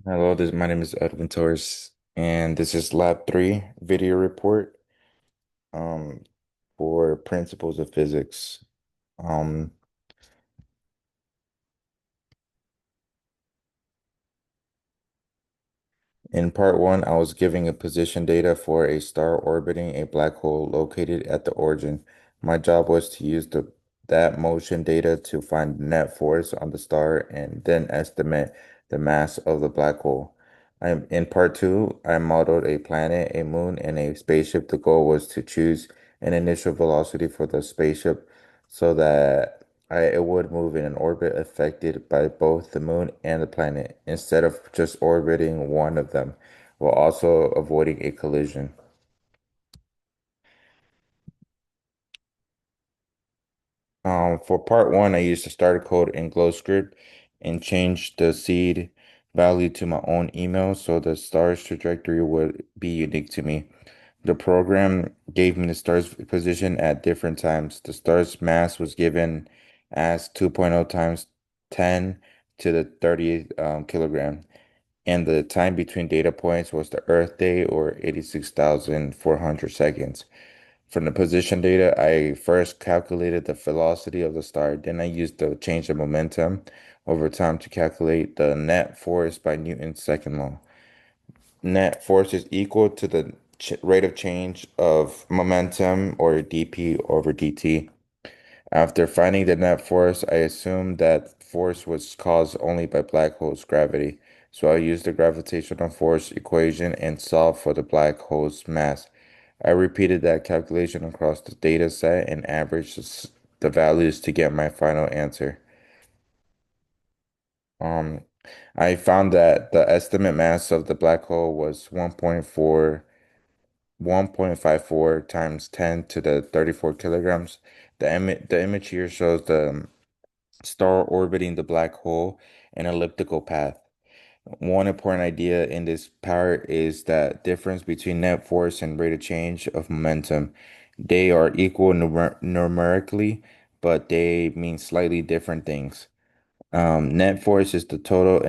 Hello, my name is Edwin Torres, and this is Lab 3 video report um, for Principles of Physics. Um, In part one, I was giving a position data for a star orbiting a black hole located at the origin. My job was to use that motion data to find the net force on the star and then estimate the mass of the black hole. In part two, I modeled a planet, a moon, and a spaceship. The goal was to choose an initial velocity for the spaceship so that it would move in an orbit affected by both the moon and the planet instead of just orbiting one of them, while also avoiding a collision. For part one, I used the starter code in GlowScript and changed the seed value to my own email so the star's trajectory would be unique to me. The program gave me the star's position at different times. The star's mass was given as 2.0 times 10 to the 30th kilogram, and the time between data points was the Earth day or 86,400 seconds. From the position data, I first calculated the velocity of the star. Then I used the change of momentum over time to calculate the net force by Newton's second law. Net force is equal to the ch rate of change of momentum or dp over dt. After finding the net force, I assumed that force was caused only by black hole's gravity. So I used the gravitational force equation and solved for the black hole's mass. I repeated that calculation across the data set and averaged the values to get my final answer. Um, I found that the estimate mass of the black hole was 1.54 times 10 to the 34 kilograms. The image here shows the star orbiting the black hole in elliptical path. One important idea in this part is that difference between net force and rate of change of momentum. They are equal numerically, but they mean slightly different things. Net force is the total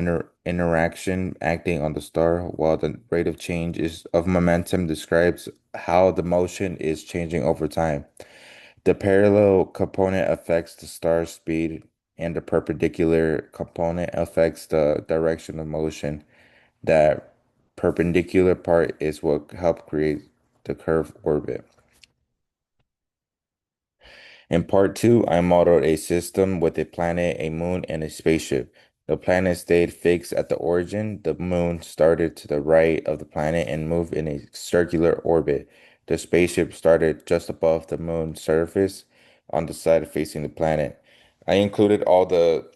interaction acting on the star, while the rate of change is of momentum describes how the motion is changing over time. The parallel component affects the star's speed, and the perpendicular component affects the direction of motion. That perpendicular part is what helped create the curved orbit. In part two, I modeled a system with a planet, a moon, and a spaceship. The planet stayed fixed at the origin. The moon started to the right of the planet and moved in a circular orbit. The spaceship started just above the moon's surface on the side facing the planet. I included all the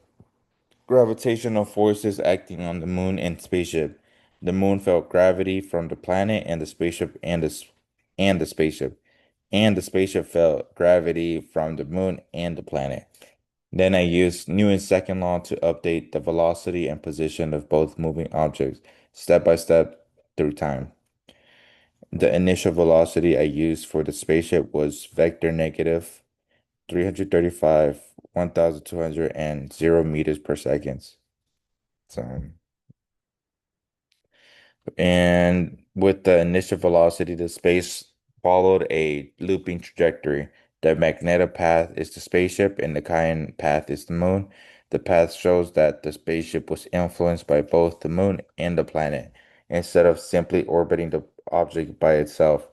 gravitational forces acting on the moon and spaceship. The moon felt gravity from the planet and the spaceship and the spaceship. And the spaceship felt gravity from the moon and the planet. Then I used Newton's second law to update the velocity and position of both moving objects step by step through time. The initial velocity I used for the spaceship was vector negative 335, 1,200, and 0 meters per second. So, and with the initial velocity, the space followed a looping trajectory. The magnetic path is the spaceship, and the Chiron path is the moon. The path shows that the spaceship was influenced by both the moon and the planet, instead of simply orbiting the object by itself.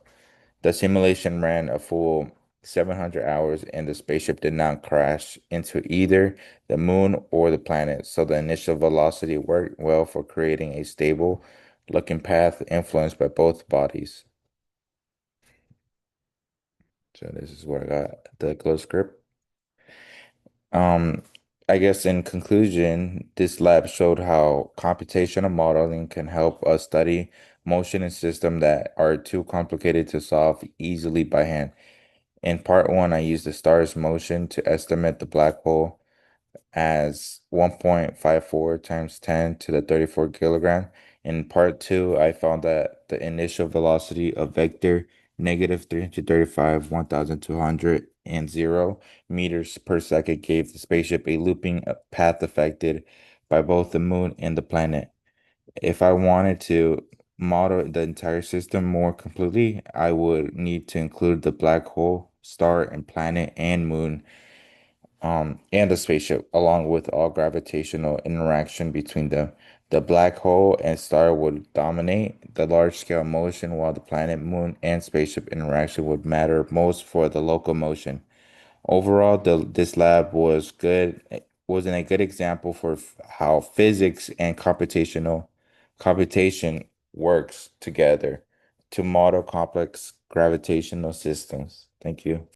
The simulation ran a full 700 hours, and the spaceship did not crash into either the moon or the planet, so the initial velocity worked well for creating a stable looking path influenced by both bodies. So this is what I got, the glow script. Um, I guess in conclusion, this lab showed how computational modeling can help us study motion in systems that are too complicated to solve easily by hand. In part one, I used the star's motion to estimate the black hole as 1.54 times 10 to the 34 kilogram. In part two, I found that the initial velocity of vector negative 335, 1,200, and 0 meters per second gave the spaceship a looping path affected by both the moon and the planet. If I wanted to model the entire system more completely, I would need to include the black hole, star, and planet and moon, and the spaceship, along with all gravitational interaction between them. The black hole and star would dominate the large scale motion, while the planet, moon, and spaceship interaction would matter most for the local motion. Overall, this lab was good, wasn't a good example for how physics and computational computation works together to model complex gravitational systems. Thank you.